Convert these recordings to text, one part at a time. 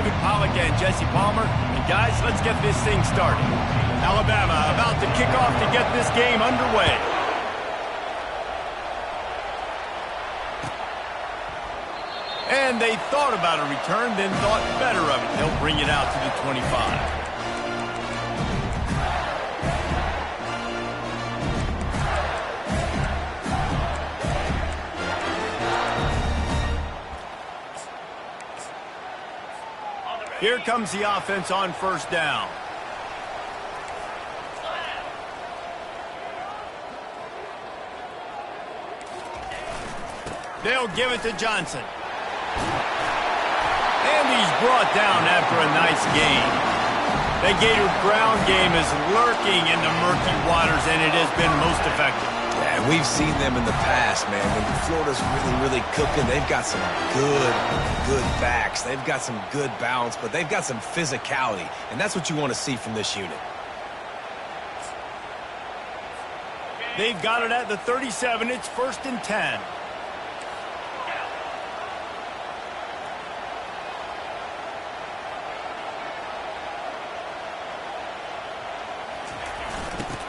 David Pollock and Jesse Palmer. And guys, let's get this thing started. Alabama about to kick off to get this game underway. And they thought about a return, then thought better of it. They'll bring it out to the 25. Here comes the offense on first down. They'll give it to Johnson. And he's brought down after a nice gain. The Gator ground game is lurking in the murky waters, and it has been most effective. Yeah, we've seen them in the past, man. When Florida's really cooking, they've got some good backs. They've got some good balance, but they've got some physicality, and that's what you want to see from this unit. They've got it at the 37. It's 1st and 10.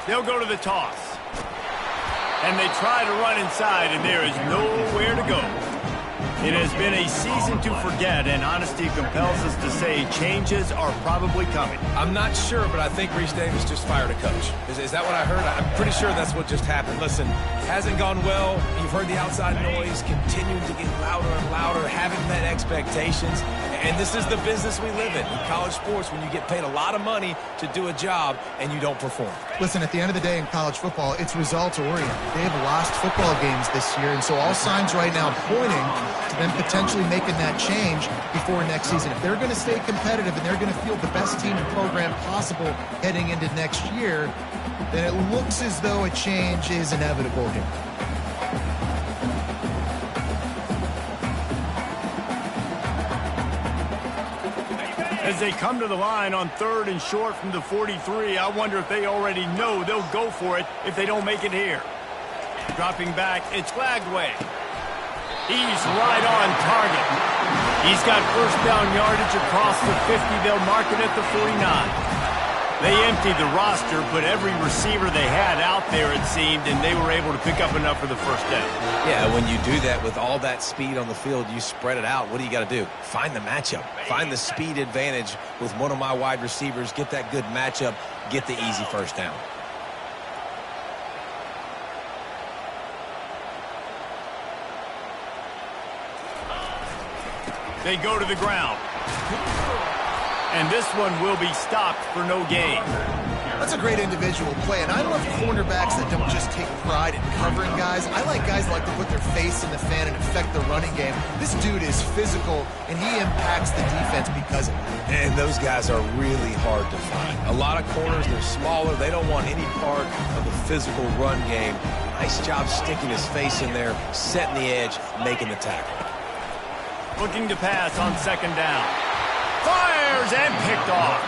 They'll go to the toss. And they try to run inside, and there is nowhere to go. It has been a season to forget, and honesty compels us to say changes are probably coming. I'm not sure, but I think Reese Davis just fired a coach. Is that what I heard? I'm pretty sure that's what just happened. Listen, hasn't gone well. You've heard the outside noise continuing to get louder and louder, haven't met expectations. And this is the business we live in college sports, when you get paid a lot of money to do a job and you don't perform. Listen, at the end of the day in college football, it's results-oriented. They have lost football games this year, and so all signs right now pointing to them potentially making that change before next season. If they're going to stay competitive and they're going to field the best team and program possible heading into next year, then it looks as though a change is inevitable here. As they come to the line on 3rd and short from the 43, I wonder if they already know they'll go for it if they don't make it here. Dropping back, it's Lagway. He's right on target. He's got first down yardage across the 50. They'll mark it at the 49. They emptied the roster, put every receiver they had out there, it seemed, and they were able to pick up enough for the first down. Yeah, when you do that with all that speed on the field, you spread it out. What do you got to do? Find the matchup. Find the speed advantage with one of my wide receivers. Get that good matchup. Get the easy first down. They go to the ground. And this one will be stopped for no gain. That's a great individual play, and I love cornerbacks that don't just take pride in covering guys. I like guys that like to put their face in the fan and affect the running game. This dude is physical, and he impacts the defense because of it. And those guys are really hard to find. A lot of corners, they're smaller. They don't want any part of the physical run game. Nice job sticking his face in there, setting the edge, making the tackle. Looking to pass on 2nd down. Fires and picked off.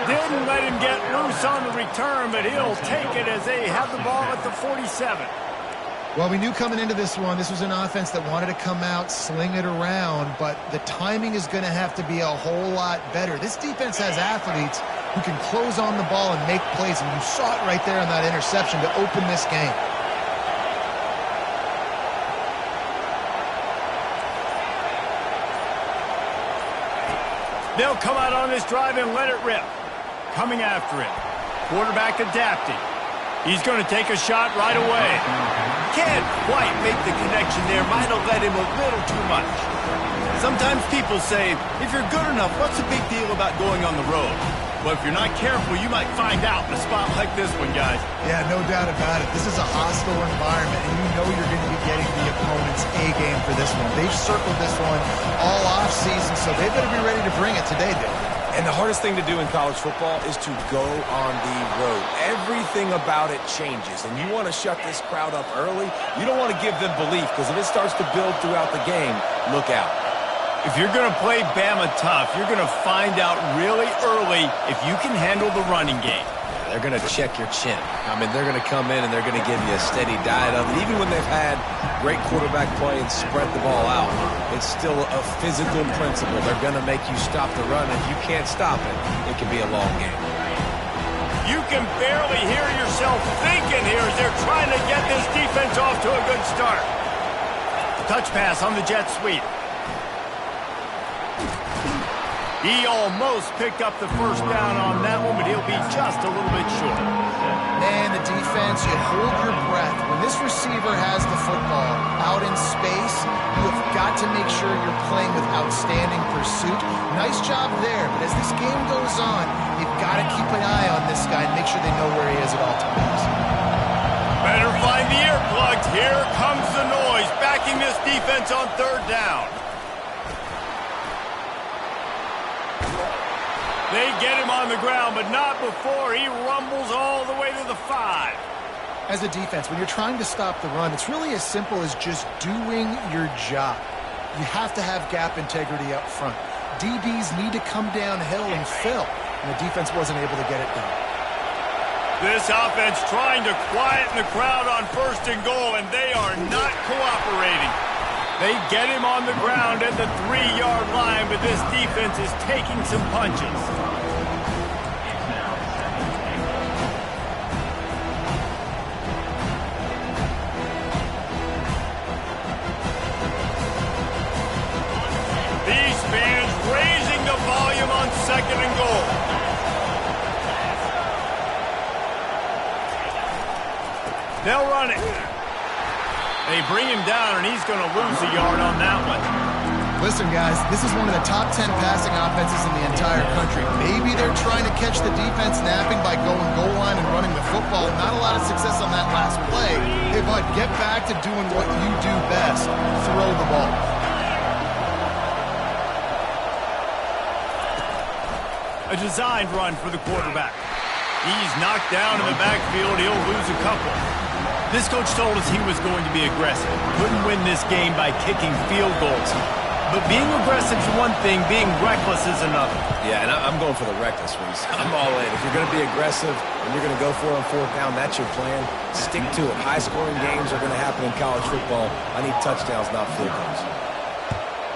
Didn't let him get loose on the return, but he'll take it as they have the ball at the 47. Well, we knew coming into this one, this was an offense that wanted to come out, sling it around, but the timing is going to have to be a whole lot better. This defense has athletes who can close on the ball and make plays, and you saw it right there on that interception to open this game. They'll come out on this drive and let it rip. Coming after it. Quarterback adapting. He's going to take a shot right away. Can't quite make the connection there. Might have let him a little too much. Sometimes people say, if you're good enough, what's the big deal about going on the road? Well, if you're not careful, you might find out in a spot like this one, guys. Yeah, no doubt about it. This is a hostile environment, and you know you're going to be getting the opponent's A-game for this one. They've circled this one all off-season, so they better be ready to bring it today, Dave. And the hardest thing to do in college football is to go on the road. Everything about it changes, and you want to shut this crowd up early. You don't want to give them belief, because if it starts to build throughout the game, look out. If you're going to play Bama tough, you're going to find out really early if you can handle the running game. They're going to check your chin. I mean, they're going to come in and they're going to give you a steady diet of it. Even when they've had great quarterback play and spread the ball out, it's still a physical principle. They're going to make you stop the run. If you can't stop it, it can be a long game. You can barely hear yourself thinking here as they're trying to get this defense off to a good start. Touch pass on the jet sweep. He almost picked up the first down on that one, but he'll be just a little bit short. Man, the defense, you hold your breath. When this receiver has the football out in space, you have got to make sure you're playing with outstanding pursuit. Nice job there, but as this game goes on, you've got to keep an eye on this guy and make sure they know where he is at all times. Better find the earplugs. Here comes the noise, backing this defense on third down. They get him on the ground, but not before he rumbles all the way to the 5. As a defense, when you're trying to stop the run, it's really as simple as just doing your job. You have to have gap integrity up front. DBs need to come downhill and fill, and the defense wasn't able to get it done. This offense trying to quieten the crowd on 1st and goal, and they are not cooperating. They get him on the ground at the 3-yard line, but this defense is taking some punches. These fans raising the volume on 2nd and goal. They'll run it. They bring him down, and he's going to lose a yard on that one. Listen, guys, this is one of the top 10 passing offenses in the entire country. Maybe they're trying to catch the defense napping by going goal line and running the football. Not a lot of success on that last play. Hey, bud, get back to doing what you do best. Throw the ball. A designed run for the quarterback. He's knocked down in the backfield. He'll lose a couple. This coach told us he was going to be aggressive. Couldn't win this game by kicking field goals. But being aggressive is one thing, being reckless is another. Yeah, and I'm going for the reckless ones. I'm all in. If you're going to be aggressive and you're going to go for it on 4th down, that's your plan. Stick to it. High-scoring games are going to happen in college football. I need touchdowns, not field goals.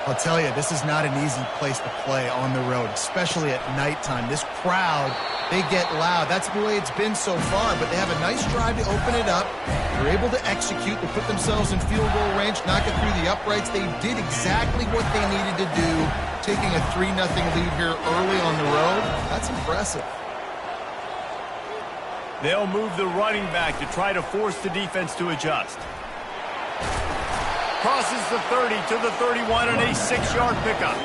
I'll tell you, this is not an easy place to play on the road, especially at nighttime. This crowd, they get loud. That's the way it's been so far, but they have a nice drive to open it up. They're able to execute. They put themselves in field goal range, knock it through the uprights. They did exactly what they needed to do, taking a 3-0 lead here early on the road. That's impressive. They'll move the running back to try to force the defense to adjust. Crosses the 30 to the 31 and a 6-yard pickup.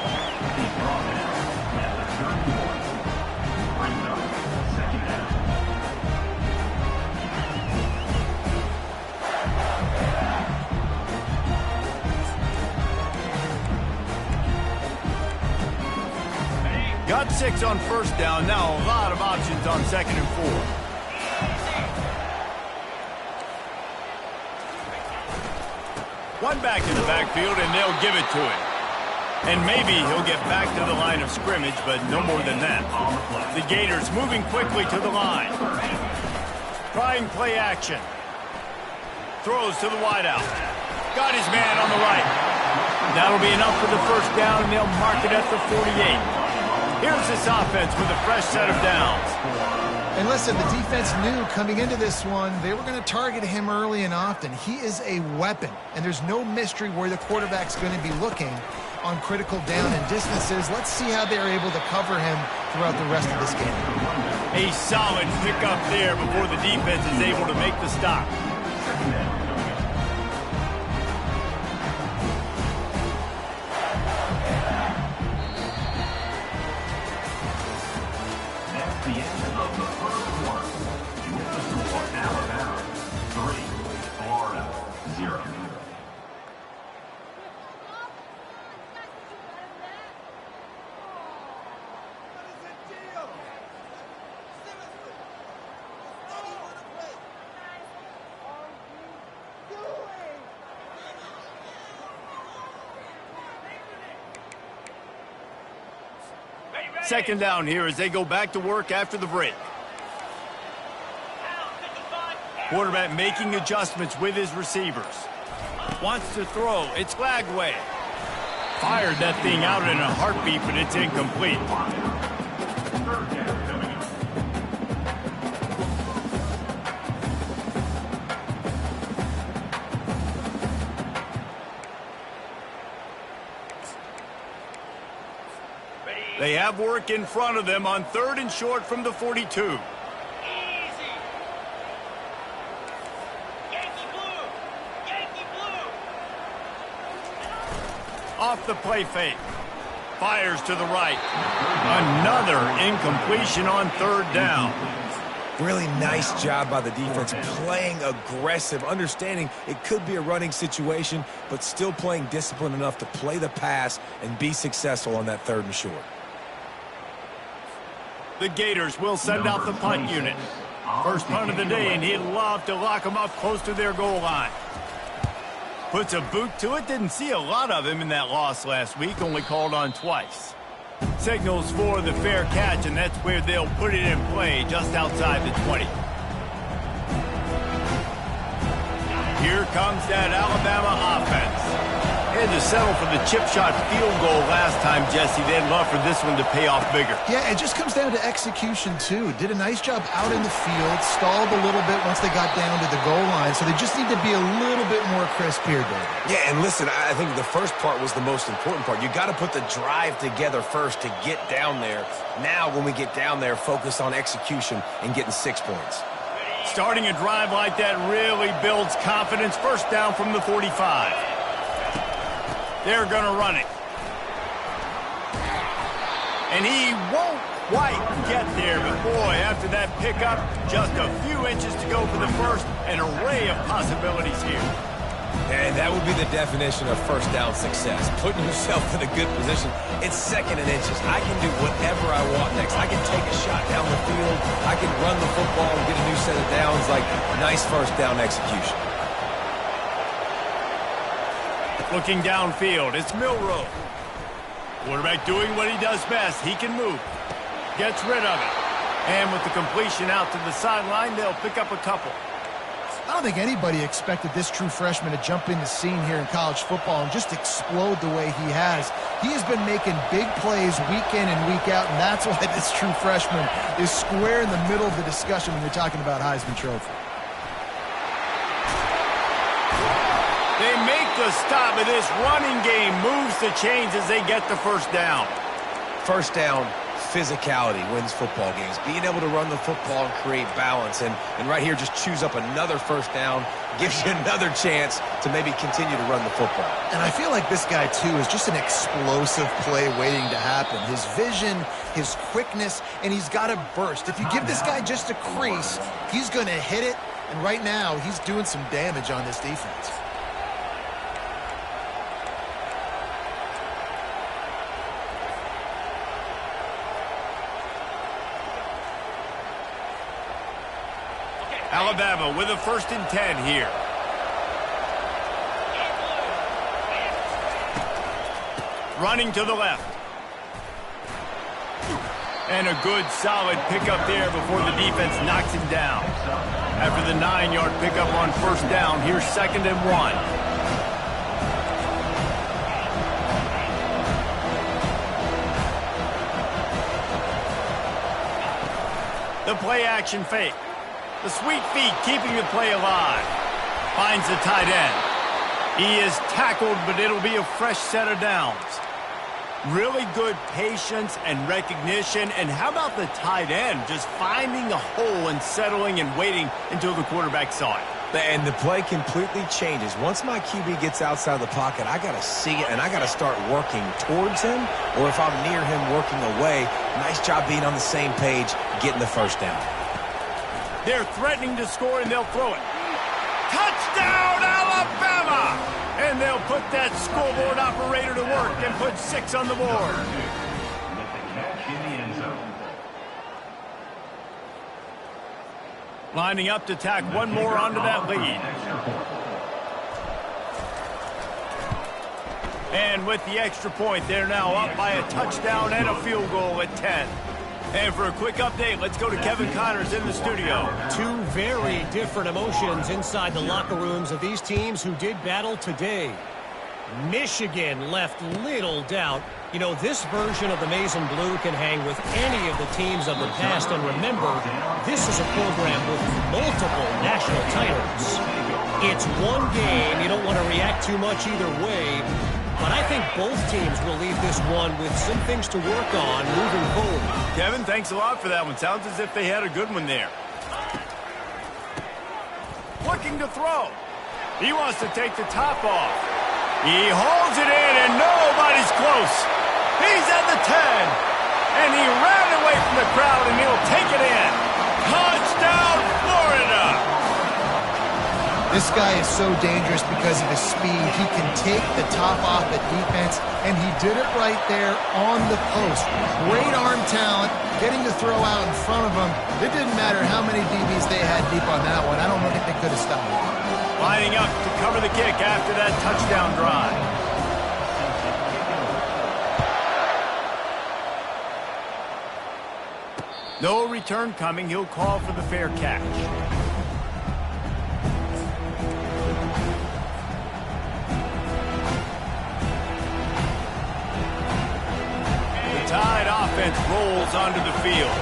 Got 6 on 1st down. Now a lot of options on 2nd and 4. One back in the backfield, and they'll give it to him. And maybe he'll get back to the line of scrimmage, but no more than that. The Gators moving quickly to the line. Trying play action. Throws to the wideout. Got his man on the right. That'll be enough for the 1st down, and they'll mark it at the 48. Here's this offense with a fresh set of downs. And listen, the defense knew coming into this one, they were going to target him early and often. He is a weapon, and there's no mystery where the quarterback's going to be looking on critical down and distances. Let's see how they're able to cover him throughout the rest of this game. A solid pickup there before the defense is able to make the stop. Second down here as they go back to work after the break. Quarterback making adjustments with his receivers. Wants to throw. It's Lagway. Fired that thing out in a heartbeat, but it's incomplete. They have work in front of them on 3rd and short from the 42. Off the play fake. Fires to the right. Another incompletion on 3rd down. Really nice job by the defense, playing aggressive, understanding it could be a running situation, but still playing disciplined enough to play the pass and be successful on that 3rd and short. The Gators will send out the punt unit. First punt of the day, and he'd love to lock them up close to their goal line. Puts a boot to it. Didn't see a lot of him in that loss last week. Only called on twice. Signals for the fair catch, and that's where they'll put it in play, just outside the 20. Here comes that Alabama offense. They had to settle for the chip shot field goal last time, Jesse. They'd love for this one to pay off bigger. Yeah, it just comes down to execution, too. Did a nice job out in the field, stalled a little bit once they got down to the goal line, so they just need to be a little bit more crisp here, David. Yeah, and listen, I think the first part was the most important part. You got to put the drive together first to get down there. Now, when we get down there, focus on execution and getting 6 points. Starting a drive like that really builds confidence. First down from the 45. They're going to run it. And he won't quite get there, but boy, after that pickup, just a few inches to go for the first. An array of possibilities here. And that would be the definition of first down success. Putting yourself in a good position. It's 2nd and inches. I can do whatever I want next. I can take a shot down the field. I can run the football and get a new set of downs. Like, nice first down execution. Looking downfield, it's Milrow. Quarterback doing what he does best. He can move. Gets rid of it. And with the completion out to the sideline, they'll pick up a couple. I don't think anybody expected this true freshman to jump in the scene here in college football and just explode the way he has. He has been making big plays week in and week out, and that's why this true freshman is square in the middle of the discussion when you're talking about Heisman Trophy. They make the stop, and this running game moves the chains as they get the first down. First down, physicality wins football games. Being able to run the football and create balance. And right here, just choose up another first down, gives you another chance to maybe continue to run the football. And I feel like this guy, too, is just an explosive play waiting to happen. His vision, his quickness, and he's got a burst. If you give this guy just a crease, he's going to hit it. And right now, he's doing some damage on this defense. Alabama with a 1st and 10 here. Running to the left. And a good solid pickup there before the defense knocks him down. After the 9-yard pickup on first down, here's 2nd and 1. The play action fake. The sweet feet keeping the play alive. Finds the tight end. He is tackled, but it'll be a fresh set of downs. Really good patience and recognition. And how about the tight end just finding a hole and settling and waiting until the quarterback saw it. And the play completely changes. Once my QB gets outside the pocket, I got to see it, and I got to start working towards him, or if I'm near him, working away. Nice job being on the same page, getting the first down. They're threatening to score, and they'll throw it. Touchdown, Alabama! And they'll put that scoreboard operator to work and put 6 on the board. Lining up to tack one more onto that lead. And with the extra point, they're now up by a touchdown and a field goal at 10. And for a quick update, let's go to Kevin Connors in the studio. Two very different emotions inside the locker rooms of these teams who did battle today. Michigan left little doubt. You know, this version of the maize and blue can hang with any of the teams of the past. And remember, this is a program with multiple national titles. It's one game. You don't want to react too much either way. But I think both teams will leave this one with some things to work on moving forward. Kevin, thanks a lot for that one. Sounds as if they had a good one there. Looking to throw. He wants to take the top off. He holds it in, and nobody's close. He's at the 10. And he ran away from the crowd, and he'll take it in. Touchdown, Florida! This guy is so dangerous because of his speed. He can take the top off the defense, and he did it right there on the post. Great arm talent, getting the throw out in front of him. It didn't matter how many DBs they had deep on that one. I don't think they could have stopped it. Lining up to cover the kick after that touchdown drive. No return coming. He'll call for the fair catch. The Tide offense rolls onto the field.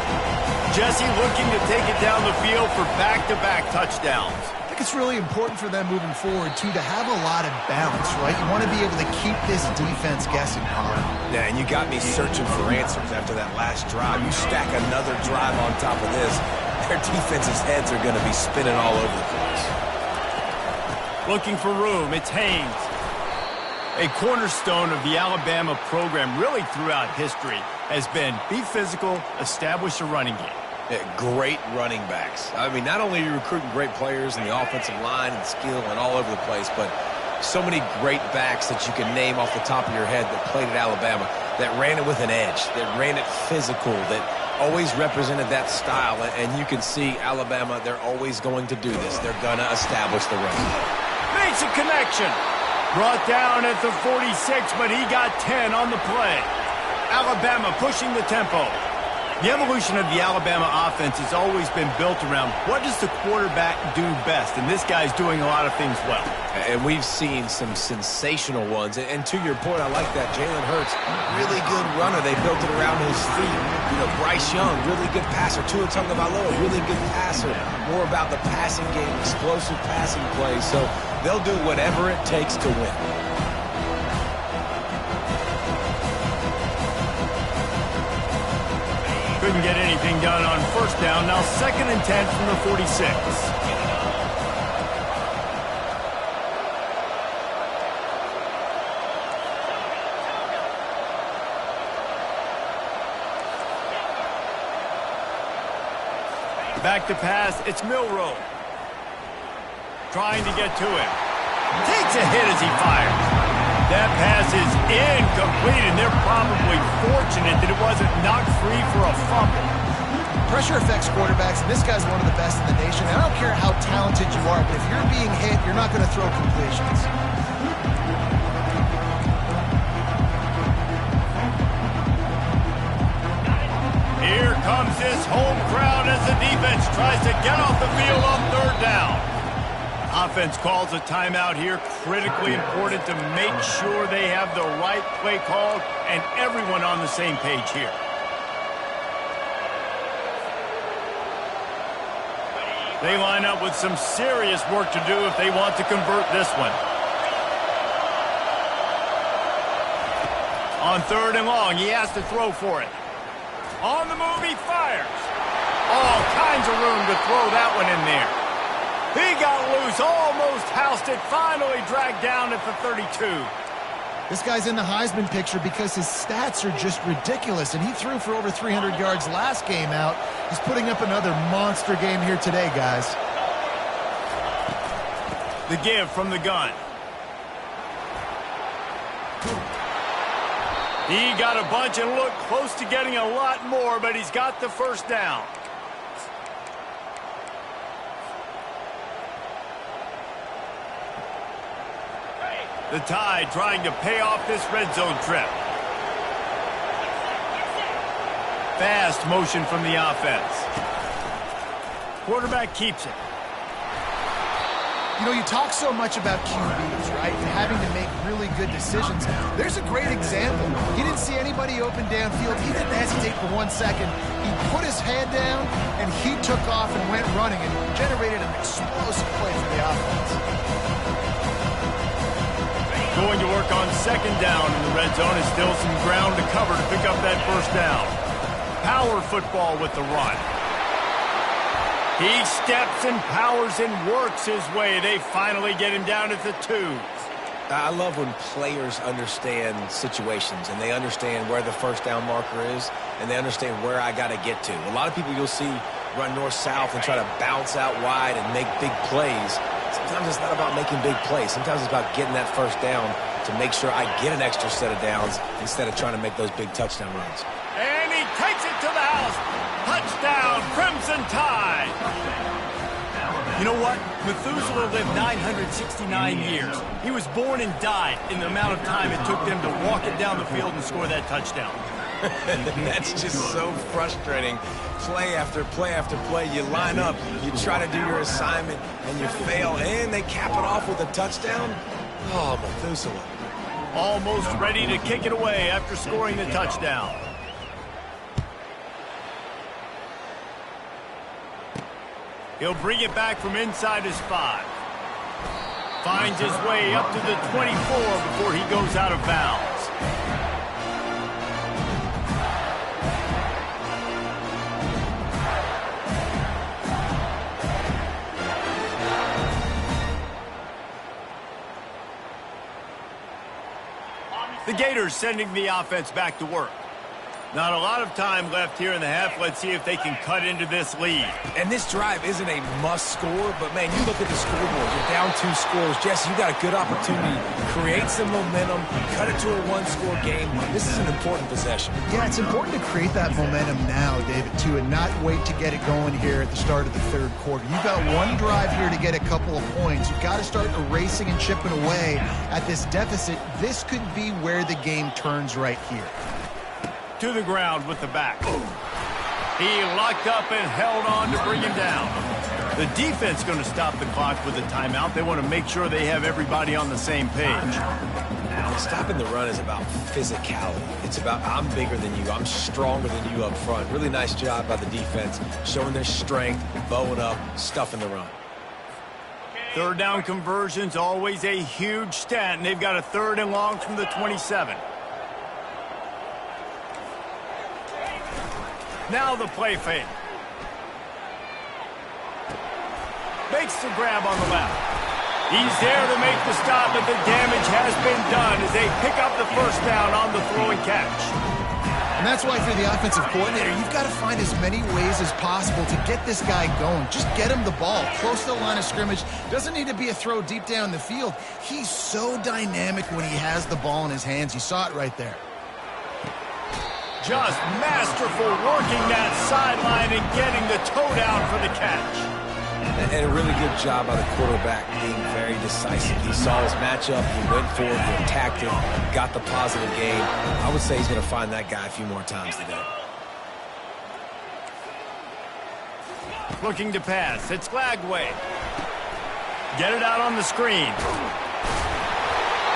Jesse looking to take it down the field for back-to-back touchdowns. I think it's really important for them moving forward, too, to have a lot of balance, right? You want to be able to keep this defense guessing, Colin. Yeah, and you got me searching for answers after that last drive. You stack another drive on top of this, their defense's heads are going to be spinning all over the place. Looking for room, it's Haynes. A cornerstone of the Alabama program really throughout history has been be physical, establish a running game. Yeah, great running backs. I mean, not only are you recruiting great players in the offensive line and skill and all over the place, but so many great backs that you can name off the top of your head that played at Alabama, that ran it with an edge, that ran it physical, that always represented that style. And you can see Alabama, they're always going to do this. They're going to establish the run. Makes a connection. Brought down at the 46, but he got 10 on the play. Alabama pushing the tempo. The evolution of the Alabama offense has always been built around what does the quarterback do best, and this guy's doing a lot of things well. And we've seen some sensational ones. And to your point, I like that. Jalen Hurts, really good runner. They built it around his feet. You know, Bryce Young, really good passer. Tua Tagovailoa, really good passer. More about the passing game, explosive passing plays. So they'll do whatever it takes to win. Couldn't get anything done on first down. Now 2nd and 10 from the 46. Back to pass. It's Milroe. Trying to get to him. Takes a hit as he fires. That pass is incomplete, and they're probably fortunate that it wasn't knocked free for a fumble. Pressure affects quarterbacks, and this guy's one of the best in the nation. I don't care how talented you are, but if you're being hit, you're not going to throw completions. Here comes this home crowd as the defense tries to get off the field on 3rd down. Offense calls a timeout here. Critically important to make sure they have the right play called and everyone on the same page here. They line up with some serious work to do if they want to convert this one. On 3rd and long, he has to throw for it. On the move, he fires. All kinds of room to throw that one in there. He got loose, almost housed it, finally dragged down at the 32. This guy's in the Heisman picture because his stats are just ridiculous, and he threw for over 300 yards last game out. He's putting up another monster game here today, guys. The give from the gun. He got a bunch and looked close to getting a lot more, but he's got the first down. The Tide trying to pay off this red zone trip. Fast motion from the offense. Quarterback keeps it. You know, you talk so much about QBs, right, and having to make really good decisions. There's a great example. He didn't see anybody open downfield. He didn't hesitate for 1 second. He put his head down, and he took off and went running and generated an explosive play for the offense. Going to work on second down in the red zone. Is still some ground to cover to pick up that first down. Power football with the run. He steps and powers and works his way. They finally get him down at the 2s. I love when players understand situations and they understand where the first down marker is and they understand where I got to get to. A lot of people you'll see run north-south and try to bounce out wide and make big plays. Sometimes it's not about making big plays. Sometimes it's about getting that first down to make sure I get an extra set of downs instead of trying to make those big touchdown runs. And he takes it to the house. Touchdown, Crimson Tide. You know what? Methuselah lived 969 years. He was born and died in the amount of time it took them to walk it down the field and score that touchdown. That's just so frustrating. Play after play after play. You line up, you try to do your assignment, and you fail, and they cap it off with a touchdown? Oh, Methuselah. Almost ready to kick it away after scoring the touchdown. He'll bring it back from inside his 5. Finds his way up to the 24 before he goes out of bounds. The Gators sending the offense back to work. Not a lot of time left here in the half. Let's see if they can cut into this lead. And this drive isn't a must score, but, man, you look at the scoreboard. You're down 2 scores. Jesse, you got a good opportunity. Create some momentum. Cut it to a 1-score game. This is an important possession. Yeah, it's important to create that momentum now, David, too, and not wait to get it going here at the start of the 3rd quarter. You've got one drive here to get a couple of points. You've got to start erasing and chipping away at this deficit. This could be where the game turns right here. To the ground with the back. He locked up and held on to bring him down. The defense going to stop the clock with a timeout. They want to make sure they have everybody on the same page. Stopping the run is about physicality. It's about I'm bigger than you. I'm stronger than you up front. Really nice job by the defense, showing their strength, bowing up, stuffing the run. 3rd down conversion's always a huge stat, and they've got a 3rd and long from the 27. Now the play fake. Makes the grab on the left. He's there to make the stop, but the damage has been done as they pick up the first down on the throw and catch. And that's why for the offensive coordinator, you've got to find as many ways as possible to get this guy going. Just get him the ball close to the line of scrimmage. Doesn't need to be a throw deep down the field. He's so dynamic when he has the ball in his hands. You saw it right there. Just masterful working that sideline and getting the toe down for the catch. And a really good job by the quarterback being very decisive. He saw his matchup, he went for it, he attacked it, got the positive gain. I would say he's going to find that guy a few more times today. Looking to pass. It's Glagway. Get it out on the screen.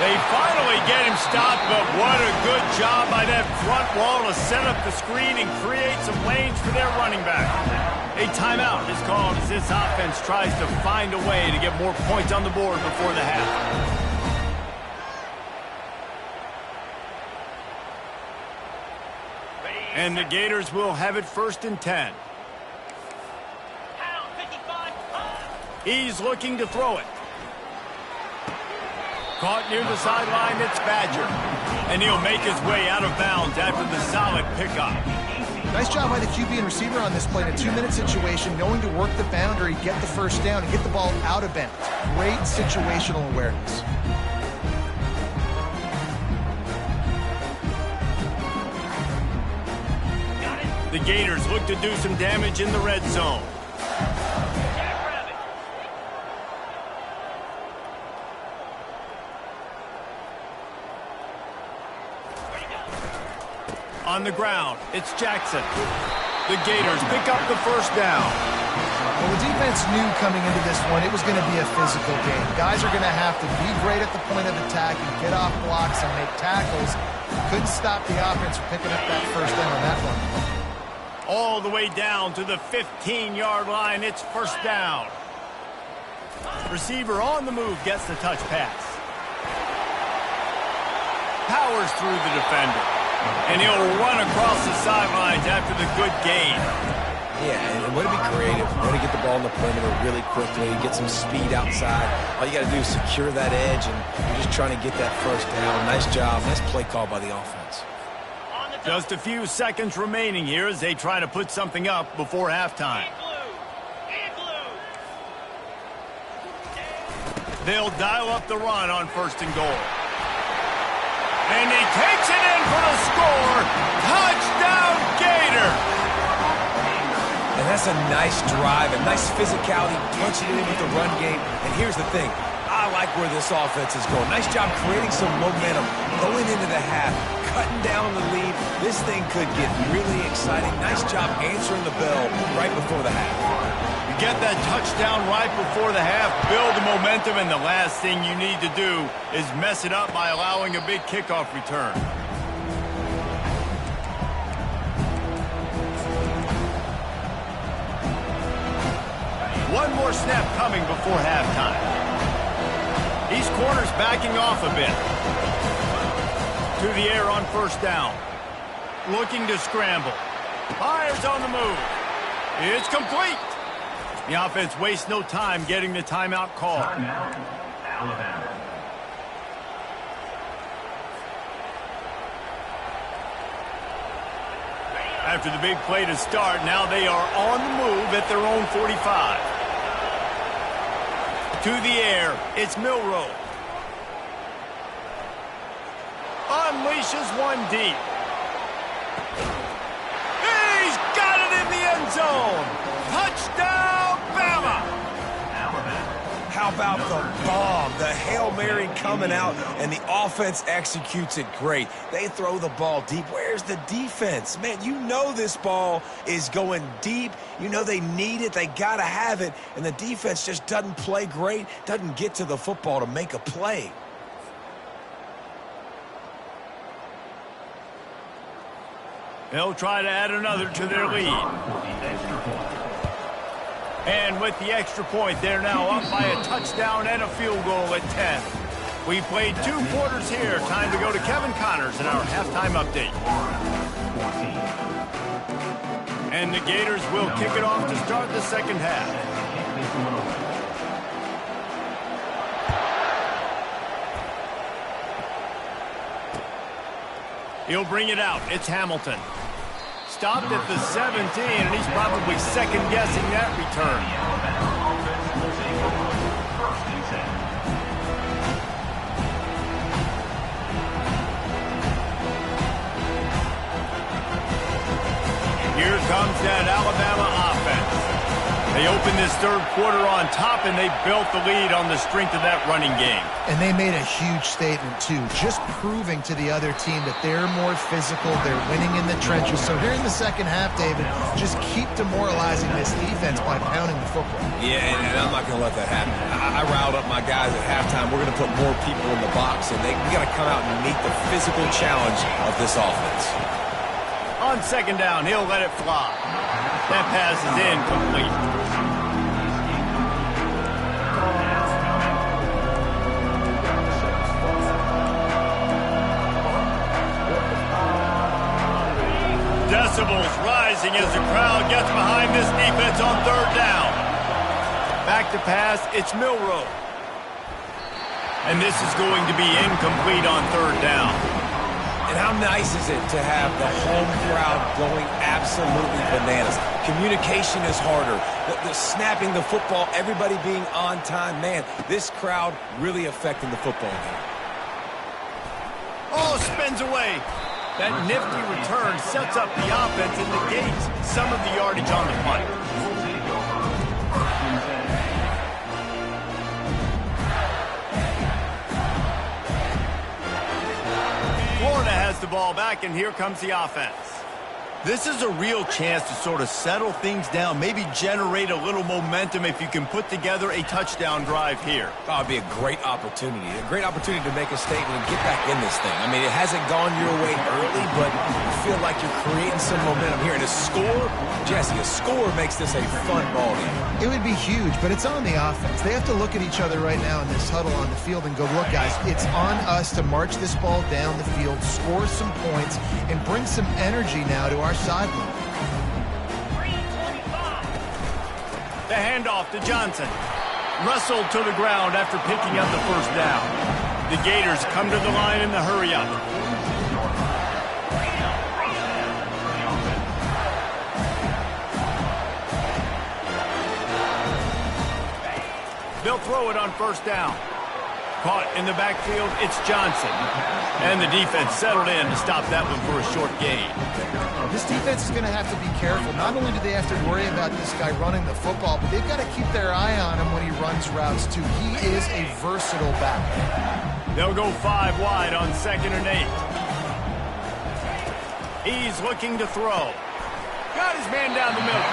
They finally get him stopped, but what a good job by that front wall to set up the screen and create some lanes for their running back. A timeout is called as this offense tries to find a way to get more points on the board before the half. And the Gators will have it 1st and 10. He's looking to throw it. Caught near the sideline, it's Badger. And he'll make his way out of bounds after the solid pickup. Nice job by the QB and receiver on this play in a 2-minute situation, knowing to work the boundary, get the first down, and get the ball out of bounds. Great situational awareness. The Gators look to do some damage in the red zone. On the ground, it's Jackson. The Gators pick up the first down. Well, the defense knew coming into this one it was going to be a physical game. Guys are going to have to be great at the point of attack and get off blocks and make tackles. Couldn't stop the offense from picking up that first down on that one. All the way down to the 15-yard line. It's first down. Receiver on the move gets the touch pass. Powers through the defender. And he'll run across the sidelines after the good gain. Yeah, and way to be creative, way to get the ball in the perimeter really quickly, get some speed outside. All you got to do is secure that edge, and you're just trying to get that first down. Nice job. Nice play call by the offense. Just a few seconds remaining here as they try to put something up before halftime. They'll dial up the run on first and goal. And he takes it in for the score. Touchdown, Gator! And that's a nice drive, a nice physicality, punching it in with the run game. And here's the thing. I like where this offense is going. Nice job creating some momentum, going into the half, cutting down the lead. This thing could get really exciting. Nice job answering the bell right before the half. You get that touchdown right before the half, build the momentum, and the last thing you need to do is mess it up by allowing a big kickoff return. One more snap coming before halftime. These corners backing off a bit. To the air on first down. Looking to scramble. Fires on the move. It's complete. The offense wastes no time getting the timeout call. Timeout, Alabama. After the big play to start, now they are on the move at their own 45. To the air, it's Milroe. Unleashes one deep. He's got it in the end zone. Touchdown, Bama! How about the bomb? The Hail Mary coming out, and the offense executes it great. They throw the ball deep. Where's the defense? Man, you know this ball is going deep. You know they need it. They got to have it. And the defense just doesn't play great, doesn't get to the football to make a play. They'll try to add another to their lead. And with the extra point, they're now up by a touchdown and a field goal at 10. We played 2 quarters here. Time to go to Kevin Connors in our halftime update. And the Gators will kick it off to start the second half. He'll bring it out. It's Hamilton. Stopped at the 17, and he's probably second-guessing that return. Here comes that Alabama offense. They opened this third quarter on top, and they built the lead on the strength of that running game. And they made a huge statement, too, just proving to the other team that they're more physical, they're winning in the trenches. So here in the second half, David, just keep demoralizing this defense by pounding the football. Yeah, and I'm not going to let that happen. I riled up my guys at halftime. We're going to put more people in the box, and we got to come out and meet the physical challenge of this offense. On second down, he'll let it fly. That pass is incomplete. Decibels rising as the crowd gets behind this defense on third down. Back to pass, it's Milroe. And this is going to be incomplete on third down. And how nice is it to have the home crowd going absolutely bananas? Communication is harder. The snapping the football, everybody being on time. Man, this crowd really affecting the football game. Oh, spins away. That nifty return sets up the offense and negates some of the yardage on the punt. Florida has the ball back, and here comes the offense. This is a real chance to sort of settle things down, maybe generate a little momentum if you can put together a touchdown drive here. Oh, it'd be a great opportunity to make a statement and get back in this thing. I mean, it hasn't gone your way early, but you feel like you're creating some momentum here. And a score, Jesse, a score makes this a fun ball game. It would be huge, but it's on the offense. They have to look at each other right now in this huddle on the field and go, look, guys, it's on us to march this ball down the field, score some points, and bring some energy now to our sideline. The handoff to Johnson. Wrestled to the ground after picking up the first down. The Gators come to the line in the hurry-up. They'll throw it on first down. Caught in the backfield, it's Johnson. And the defense settled in to stop that one for a short gain. This defense is going to have to be careful. Not only do they have to worry about this guy running the football, but they've got to keep their eye on him when he runs routes, too. He is a versatile back. They'll go 5 wide on 2nd and 8. He's looking to throw. Got his man down the middle.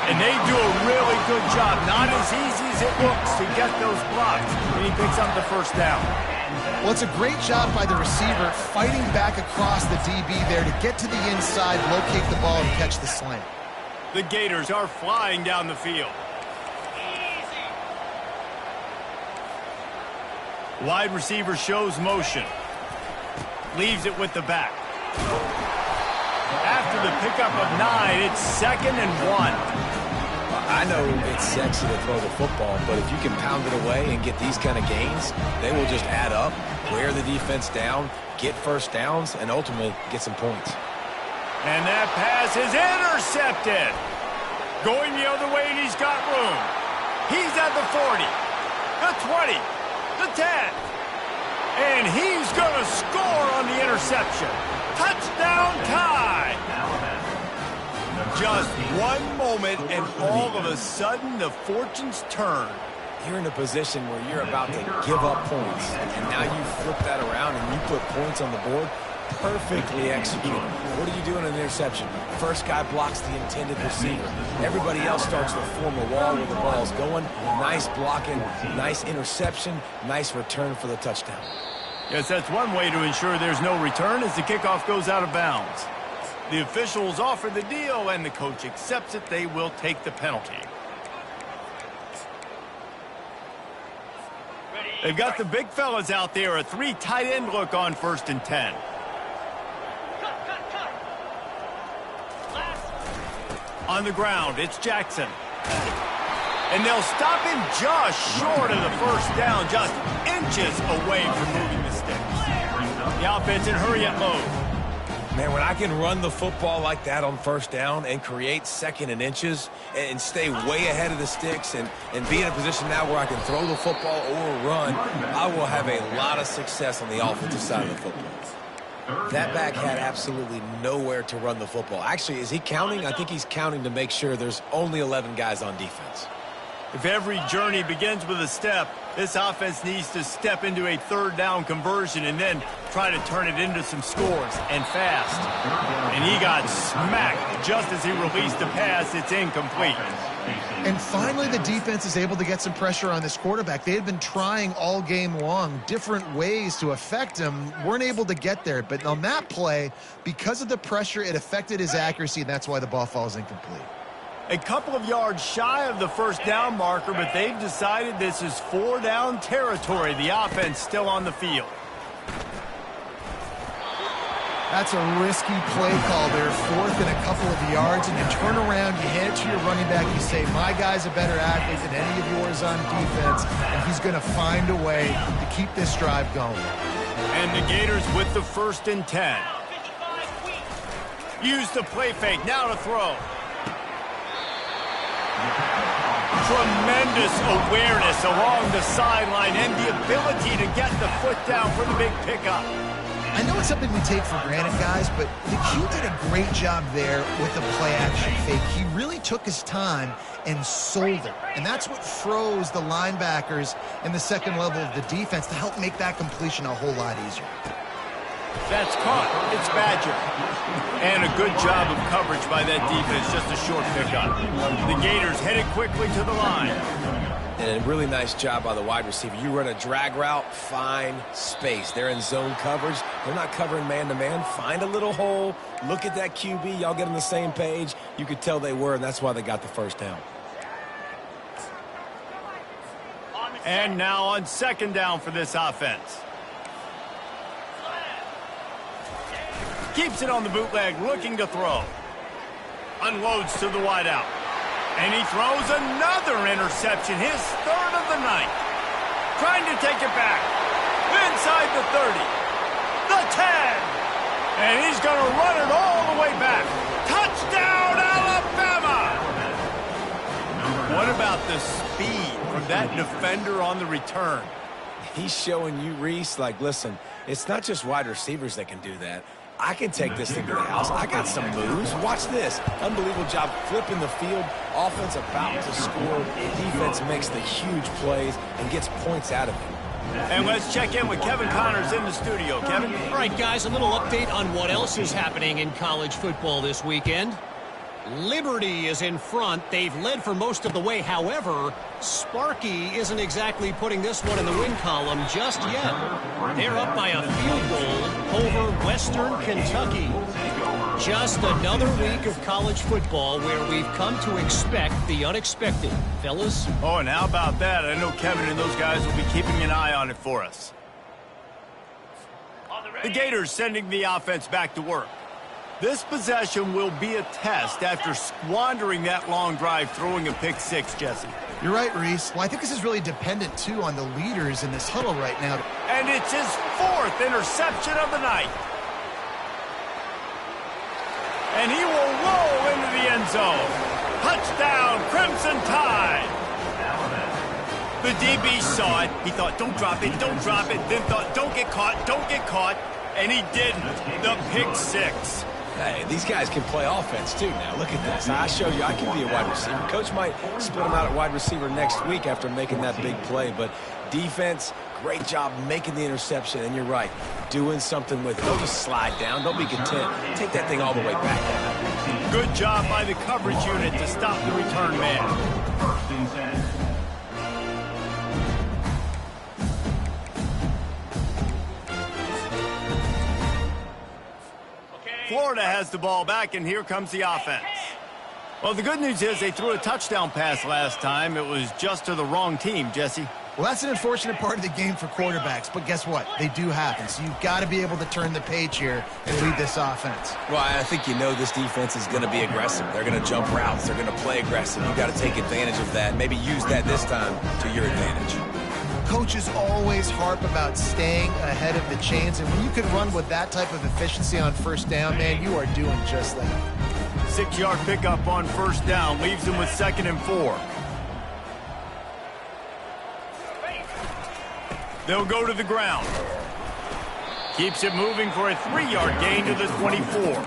And they do a really good job. Not as easy as it looks to get those blocks. And he picks up the first down. Well, it's a great job by the receiver fighting back across the DB there to get to the inside, locate the ball, and catch the slant. The Gators are flying down the field. Wide receiver shows motion. Leaves it with the back. After the pickup of 9, it's 2nd and 1. I know it's sexy to throw the football, but if you can pound it away and get these kind of gains, they will just add up, wear the defense down, get first downs, and ultimately get some points. And that pass is intercepted. Going the other way, and he's got room. He's at the 40, the 20, the 10. And he's going to score on the interception. Touchdown tie. Just one moment, and all of a sudden, the fortunes turn. You're in a position where you're about to give up points, and now you flip that around and you put points on the board. Perfectly executed. What are you doing in an interception? First guy blocks the intended receiver. Everybody else starts to form a wall where the ball's going. Nice blocking, nice interception, nice return for the touchdown. Yes, that's one way to ensure there's no return as the kickoff goes out of bounds. The officials offer the deal, and the coach accepts it. They will take the penalty. They've got the big fellas out there, a 3 tight end look on 1st and 10. On the ground, it's Jackson. And they'll stop him just short of the first down, just inches away from moving the sticks. The offense in hurry-up mode. Man, when I can run the football like that on first down and create 2nd and inches and stay way ahead of the sticks and be in a position now where I can throw the football or run, I will have a lot of success on the offensive side of the football. That back had absolutely nowhere to run the football. Actually, is he counting? I think he's counting to make sure there's only 11 guys on defense. If every journey begins with a step, this offense needs to step into a 3rd down conversion and then try to turn it into some scores, and fast. And he got smacked just as he released the pass. It's incomplete. And finally, the defense is able to get some pressure on this quarterback. They had been trying all game long different ways to affect him, weren't able to get there. But on that play, because of the pressure, it affected his accuracy, and that's why the ball falls incomplete. A couple of yards shy of the first down marker, but they've decided this is 4-down territory. The offense still on the field. That's a risky play call there, 4th and a couple of yards, and you turn around, you hand it to your running back, you say, my guy's a better athlete than any of yours on defense, and he's going to find a way to keep this drive going. And the Gators with the 1st and 10. Use the play fake, now to throw. Tremendous awareness along the sideline and the ability to get the foot down for the big pickup. I know it's something we take for granted, guys, but the Q did a great job there with the play-action fake. He really took his time and sold it, and that's what froze the linebackers in the second level of the defense to help make that completion a whole lot easier. That's caught. It's Badger. And a good job of coverage by that defense. Just a short pickup. The Gators headed quickly to the line. And a really nice job by the wide receiver. You run a drag route, find space. They're in zone coverage. They're not covering man-to-man. Find a little hole. Look at that QB. Y'all get on the same page. You could tell they were, and that's why they got the first down. And now on second down for this offense. Keeps it on the bootleg, looking to throw. Unloads to the wideout. And he throws another interception, his third of the night. Trying to take it back. Inside the 30. The 10. And he's going to run it all the way back. Touchdown, Alabama! What about the speed from that defender on the return? He's showing you, Reese, like, listen, it's not just wide receivers that can do that. I can take this thing to the house. I got some moves. Watch this. Unbelievable job flipping the field. Offense about to score. Defense makes the huge plays and gets points out of it. And let's check in with Kevin Connors in the studio. Kevin? All right, guys, a little update on what else is happening in college football this weekend. Liberty is in front. They've led for most of the way. However, Sparky isn't exactly putting this one in the win column just yet. They're up by a field goal over Western Kentucky. Just another week of college football where we've come to expect the unexpected. Fellas? Oh, and how about that? I know Kevin and those guys will be keeping an eye on it for us. The Gators sending the offense back to work. This possession will be a test after squandering that long drive, throwing a pick six, Jesse. You're right, Reese. Well, I think this is really dependent, too, on the leaders in this huddle right now. And it's his fourth interception of the night. And he will roll into the end zone. Touchdown, Crimson Tide. The DB saw it. He thought, don't drop it, don't drop it. Then thought, don't get caught, don't get caught. And he didn't. The pick six. Hey, these guys can play offense, too, now. Look at this. I showed you I can be a wide receiver. Coach might split him out at wide receiver next week after making that big play. But defense, great job making the interception. And you're right, doing something with it. Don't just slide down. Don't be content. Take that thing all the way back. Good job by the coverage unit to stop the return man. First and 10. Florida has the ball back, and here comes the offense. Well, the good news is they threw a touchdown pass last time. It was just to the wrong team, Jesse. Well, that's an unfortunate part of the game for quarterbacks, but guess what? They do happen, so you've got to be able to turn the page here and lead this offense. Well, I think you know this defense is going to be aggressive. They're going to jump routes. They're going to play aggressive. You've got to take advantage of that. Maybe use that this time to your advantage. Coaches always harp about staying ahead of the chains, and when you can run with that type of efficiency on first down, man, you are doing just that. 6-yard pickup on first down leaves them with 2nd and 4. They'll go to the ground. Keeps it moving for a 3-yard gain to the 24.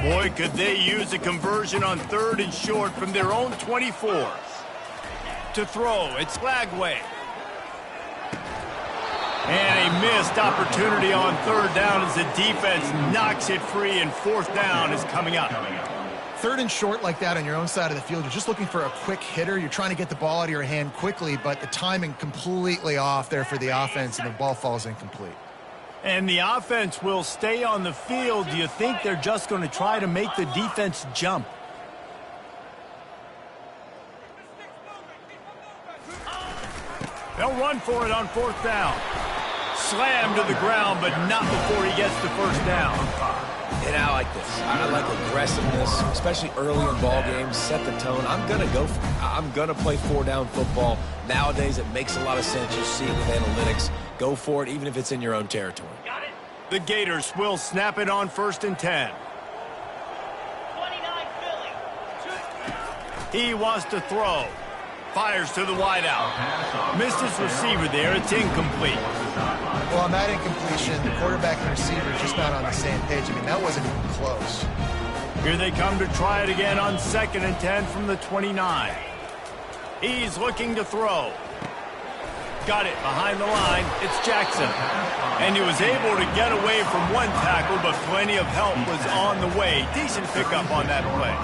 Boy, could they use a conversion on 3rd and short from their own 24. To throw, it's Lagway. And a missed opportunity on 3rd down as the defense knocks it free, and 4th down is coming up. 3rd and short like that on your own side of the field, you're just looking for a quick hitter. You're trying to get the ball out of your hand quickly, but the timing completely off there for the offense, and the ball falls incomplete. And the offense will stay on the field. Do you think they're just going to try to make the defense jump? They'll run for it on 4th down. Slammed to the ground, but not before he gets the first down. And I like this. I like aggressiveness, especially early in ball games. Set the tone. I'm going to go for it. I'm going to play 4-down football. Nowadays, it makes a lot of sense. You see it with analytics. Go for it, even if it's in your own territory. The Gators will snap it on 1st and 10. 29 Philly. He wants to throw. Fires to the wideout. Missed his receiver there. It's incomplete. Well, on that incompletion, the quarterback and receiver just not on the same page. I mean, that wasn't even close. Here they come to try it again on 2nd and 10 from the 29. He's looking to throw. Got it behind the line. It's Jackson. And he was able to get away from one tackle, but plenty of help was on the way. Decent pickup on that play.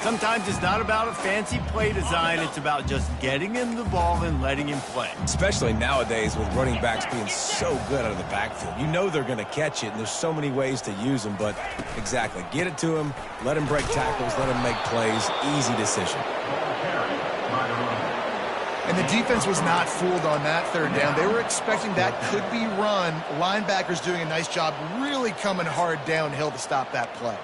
Sometimes it's not about a fancy play design. It's about just getting him the ball and letting him play. Especially nowadays with running backs being so good out of the backfield. You know they're going to catch it, and there's so many ways to use them. But exactly, get it to him, let him break tackles, let him make plays. Easy decision. And the defense was not fooled on that third down. They were expecting that could be run. Linebackers doing a nice job really coming hard downhill to stop that play.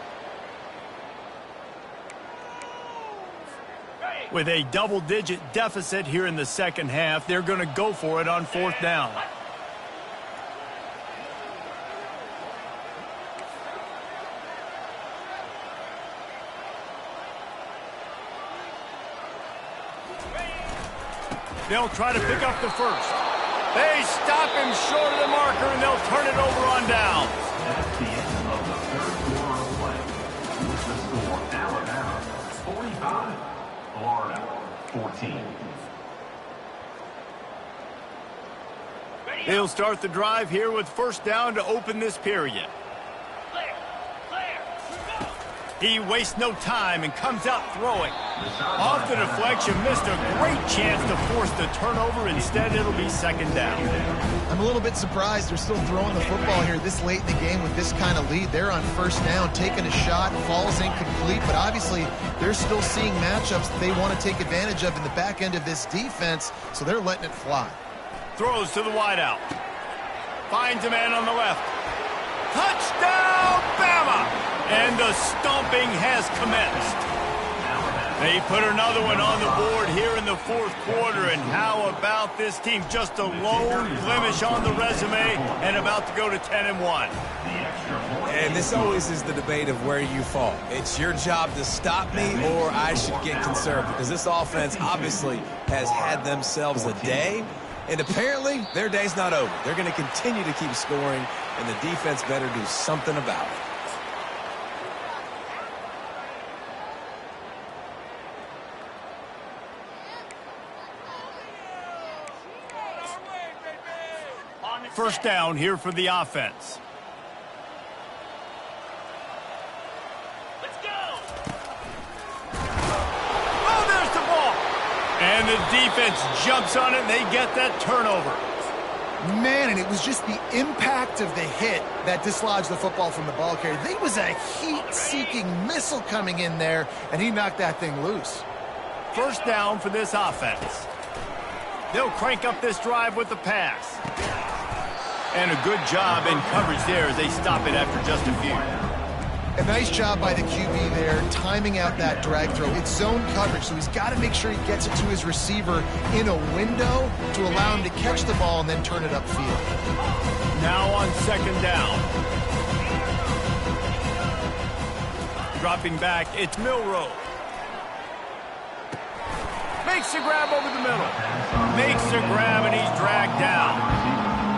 With a double-digit deficit here in the second half, they're going to go for it on fourth down. They'll try to pick up the first. They stop him short of the marker, and they'll turn it over on down. That's the end of the third quarter of play. With the score, Alabama 45, Florida 14. They'll start the drive here with first down to open this period. He wastes no time and comes out throwing. Off the deflection, missed a great chance to force the turnover. Instead, it'll be second down. I'm a little bit surprised they're still throwing the football here this late in the game with this kind of lead. They're on first down, taking a shot, falls incomplete, but obviously they're still seeing matchups that they want to take advantage of in the back end of this defense, so they're letting it fly. Throws to the wideout. Finds a man on the left. Touchdown, Bama! And the stomping has commenced. They put another one on the board here in the fourth quarter. And how about this team? Just a lone blemish on the resume and about to go to 10-1. And this always is the debate of where you fall. It's your job to stop me or I should get conservative, because this offense obviously has had themselves a day. And apparently their day's not over. They're going to continue to keep scoring, and the defense better do something about it. First down here for the offense. Let's go! Oh, there's the ball! And the defense jumps on it, and they get that turnover. Man, and it was just the impact of the hit that dislodged the football from the ball carrier. There was a heat-seeking missile coming in there, and he knocked that thing loose. First down for this offense. They'll crank up this drive with the pass. And a good job in coverage there as they stop it after just a few. A nice job by the QB there, timing out that drag throw. It's zone coverage, so he's got to make sure he gets it to his receiver in a window to allow him to catch the ball and then turn it upfield. Now on second down. Dropping back, it's Milroe. Makes a grab over the middle. Makes a grab, and he's dragged down.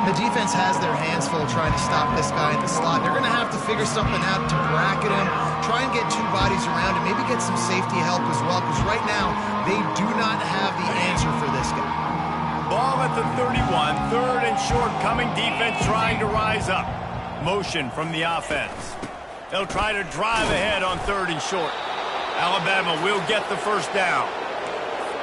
The defense has their hands full trying to stop this guy in the slot. They're going to have to figure something out to bracket him, try and get two bodies around him, maybe get some safety help as well, because right now they do not have the answer for this guy. Ball at the 31, third and short, coming defense trying to rise up. Motion from the offense. They'll try to drive ahead on third and short. Alabama will get the first down.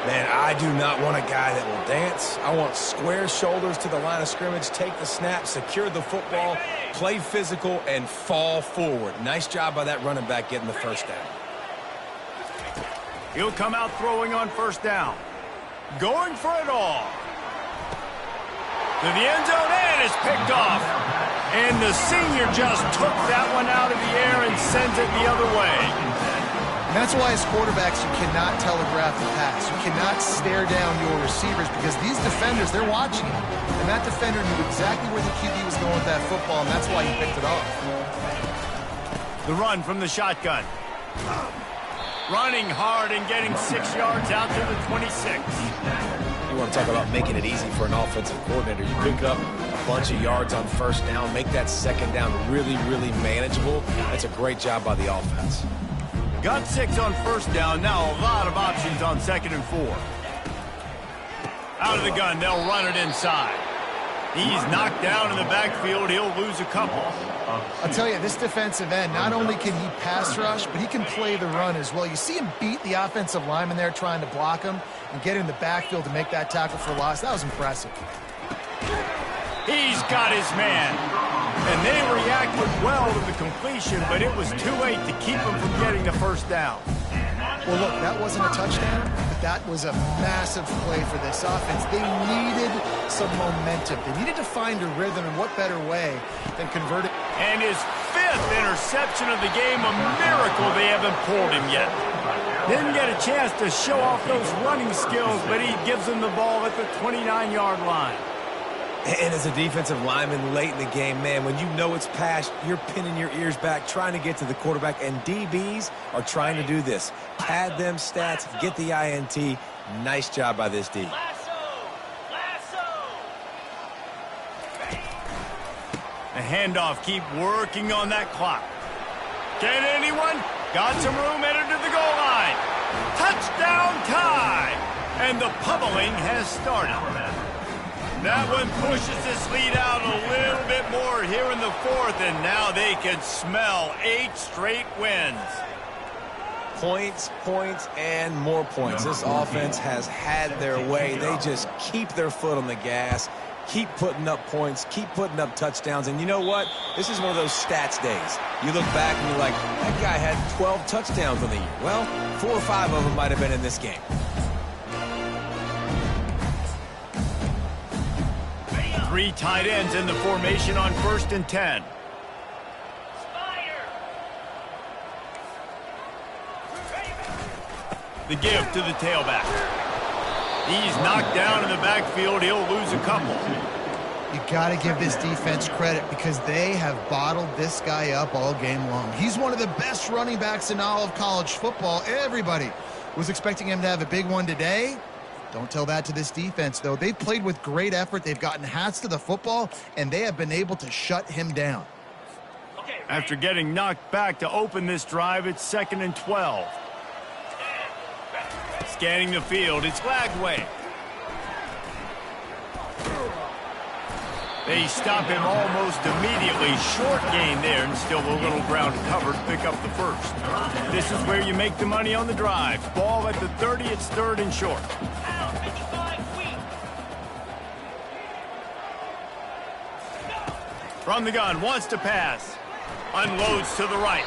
Man, I do not want a guy that will dance. I want square shoulders to the line of scrimmage, take the snap, secure the football, play physical, and fall forward. Nice job by that running back getting the first down. He'll come out throwing on first down. Going for it all. To the end zone, and it's picked off. And the senior just took that one out of the air and sends it the other way. And that's why as quarterbacks you cannot telegraph the pass. You cannot stare down your receivers because these defenders, they're watching it. And that defender knew exactly where the QB was going with that football, and that's why he picked it off. The run from the shotgun. Running hard and getting 6 yards out to the 26. You want to talk about making it easy for an offensive coordinator. You pick up a bunch of yards on first down, make that second down really, really manageable. That's a great job by the offense. Got 6 on first down. Now a lot of options on second and 4. Out of the gun, they'll run it inside. He's knocked down in the backfield. He'll lose a couple. I'll tell you, this defensive end, not only can he pass rush, but he can play the run as well. You see him beat the offensive lineman there trying to block him and get in the backfield to make that tackle for loss. That was impressive. He's got his man. And they reacted well to the completion, but it was too late to keep him from getting the first down. Well, look, that wasn't a touchdown, but that was a massive play for this offense. They needed some momentum. They needed to find a rhythm, and what better way than convert it. And his 5th interception of the game, a miracle they haven't pulled him yet. Didn't get a chance to show off those running skills, but he gives them the ball at the 29-yard line. And as a defensive lineman late in the game, man, when you know it's passed, you're pinning your ears back, trying to get to the quarterback, and DBs are trying to do this. Pad them stats, get the INT. Nice job by this D. The handoff, keep working on that clock. Can anyone? Got some room, headed to the goal line. Touchdown tie! And the pummeling has started. That one pushes this lead out a little bit more here in the 4th, and now they can smell 8 straight wins. Points, points, and more points. This offense has had their way. They just keep their foot on the gas, keep putting up points, keep putting up touchdowns. And you know what? This is one of those stats days. You look back and you're like, that guy had 12 touchdowns on the year. Well, 4 or 5 of them might have been in this game. 3 tight ends in the formation on 1st and 10. The give to the tailback. He's knocked down in the backfield. He'll lose a couple. You got to give this defense credit because they have bottled this guy up all game long. He's one of the best running backs in all of college football. Everybody was expecting him to have a big one today. Don't tell that to this defense, though. They've played with great effort. They've gotten hats to the football, and they have been able to shut him down. After getting knocked back to open this drive, it's 2nd and 12. Scanning the field, it's Lagway. They stop him almost immediately. Short gain there, and still a little ground covered to pick up the 1st. This is where you make the money on the drive. Ball at the 30, it's 3rd and short. From the gun, wants to pass. Unloads to the right.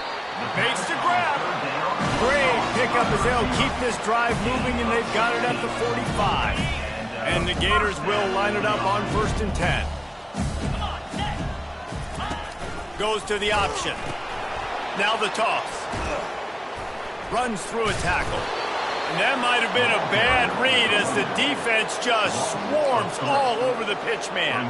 Makes the grab. Great pickup as they'll keep this drive moving, and they've got it at the 45. And the Gators will line it up on 1st and 10. Goes to the option. Now the toss. Runs through a tackle. And that might have been a bad read as the defense just swarms all over the pitch man.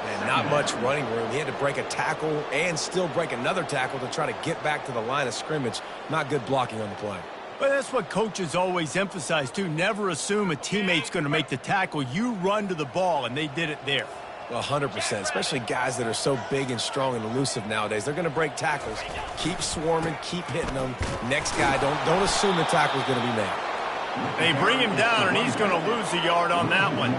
And not much running room. He had to break a tackle and still break another tackle to try to get back to the line of scrimmage. Not good blocking on the play. But that's what coaches always emphasize, too. Never assume a teammate's going to make the tackle. You run to the ball, and they did it there. 100%, especially guys that are so big and strong and elusive nowadays. They're going to break tackles. Keep swarming, keep hitting them. Next guy, don't assume the tackle's going to be made. They bring him down, and he's going to lose a yard on that one.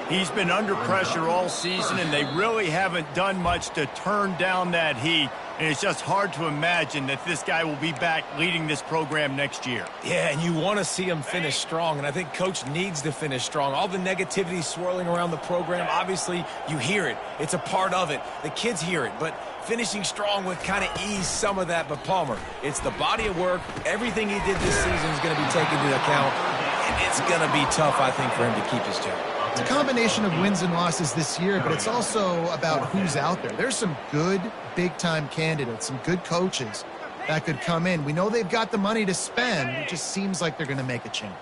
He's been under pressure all season, and they really haven't done much to turn down that heat. And it's just hard to imagine that this guy will be back leading this program next year. Yeah, and you want to see him finish strong, and I think Coach needs to finish strong. All the negativity swirling around the program, obviously you hear it. It's a part of it. The kids hear it, but finishing strong would kind of ease some of that. But Palmer, it's the body of work. Everything he did this season is going to be taken into account, and it's going to be tough, I think, for him to keep his job. It's a combination of wins and losses this year, but it's also about who's out there. There's some good big-time candidates, some good coaches that could come in. We know they've got the money to spend. It just seems like they're going to make a change.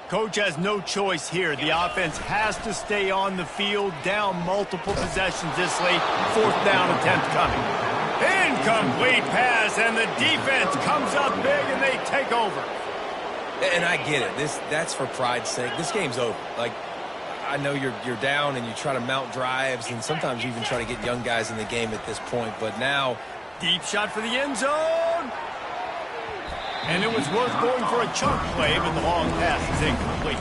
Coach has no choice here. The offense has to stay on the field, down multiple possessions this late. 4th down attempt coming. Incomplete pass, and the defense comes up big, and they take over. And I get it. That's for pride's sake. This game's over. Like, I know you're down and you try to mount drives, and sometimes you even try to get young guys in the game at this point. But now, deep shot for the end zone. And it was worth going for a chunk play, but the long pass is incomplete.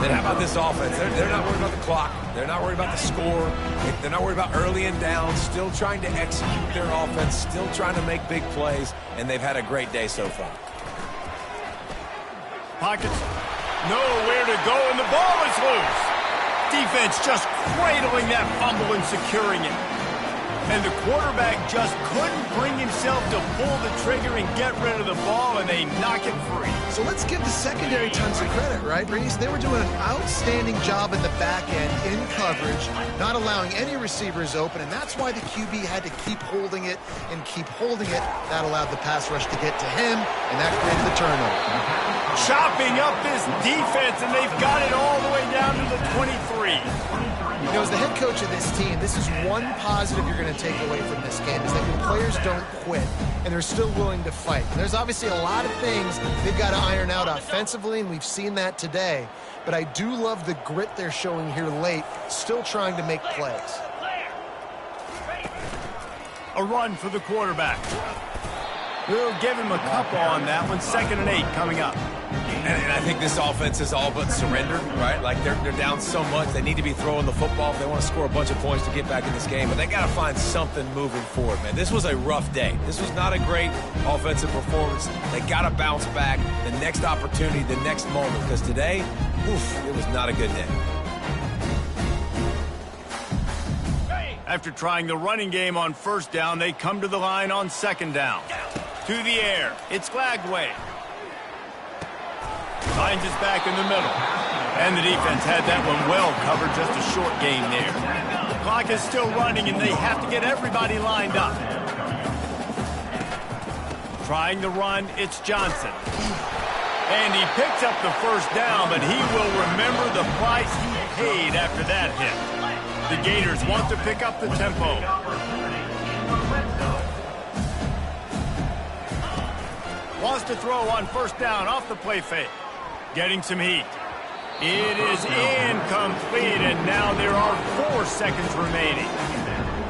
Then how about this offense? They're not worried about the clock. They're not worried about the score. They're not worried about early and down. Still trying to execute their offense. Still trying to make big plays. And they've had a great day so far. Pockets, nowhere to go, and the ball is loose. Defense just cradling that fumble and securing it. And the quarterback just couldn't bring himself to pull the trigger and get rid of the ball, and they knock it free. So let's give the secondary tons of credit, right, Reese? They were doing an outstanding job in the back end, in coverage, not allowing any receivers open, and that's why the QB had to keep holding it and keep holding it. That allowed the pass rush to get to him, and that created the turnover. Chopping up this defense, and they've got it all the way down to the 23. You know, as the head coach of this team, this is one positive you're going to take away from this game, is that your players don't quit, and they're still willing to fight. And there's obviously a lot of things they've got to iron out offensively, and we've seen that today. But I do love the grit they're showing here late, still trying to make plays. A run for the quarterback. We'll give him a couple on that one. 2nd and 8 coming up. And I think this offense is all but surrendered, right? Like, they're down so much. They need to be throwing the football if they want to score a bunch of points to get back in this game. But they got to find something moving forward, man. This was a rough day. This was not a great offensive performance. They got to bounce back the next opportunity, the next moment. Because today, it was not a good day. After trying the running game on 1st down, they come to the line on 2nd down. To the air. It's Glagway. Finds his back in the middle. And the defense had that one well covered, just a short game there. The clock is still running, and they have to get everybody lined up. Trying the run, it's Johnson. And he picks up the 1st down, but he will remember the price he paid after that hit. The Gators want to pick up the tempo. Wants to throw on 1st down off the play fake. Getting some heat. It is incomplete, and now there are 4 seconds remaining.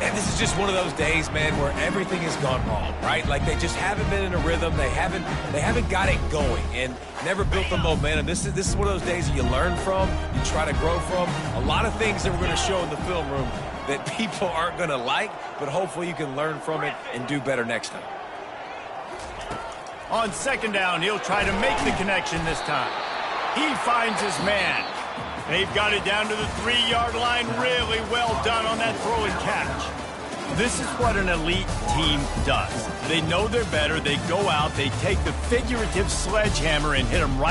And this is just one of those days, man, where everything has gone wrong, right? Like, they just haven't been in a rhythm. They haven't got it going and never built the momentum. This is one of those days that you learn from, you try to grow from. A lot of things that we're going to show in the film room that people aren't going to like, but hopefully you can learn from it and do better next time. On 2nd down, he'll try to make the connection this time. He finds his man. They've got it down to the 3-yard line. Really well done on that throw and catch. This is what an elite team does. They know they're better. They go out. They take the figurative sledgehammer and hit them right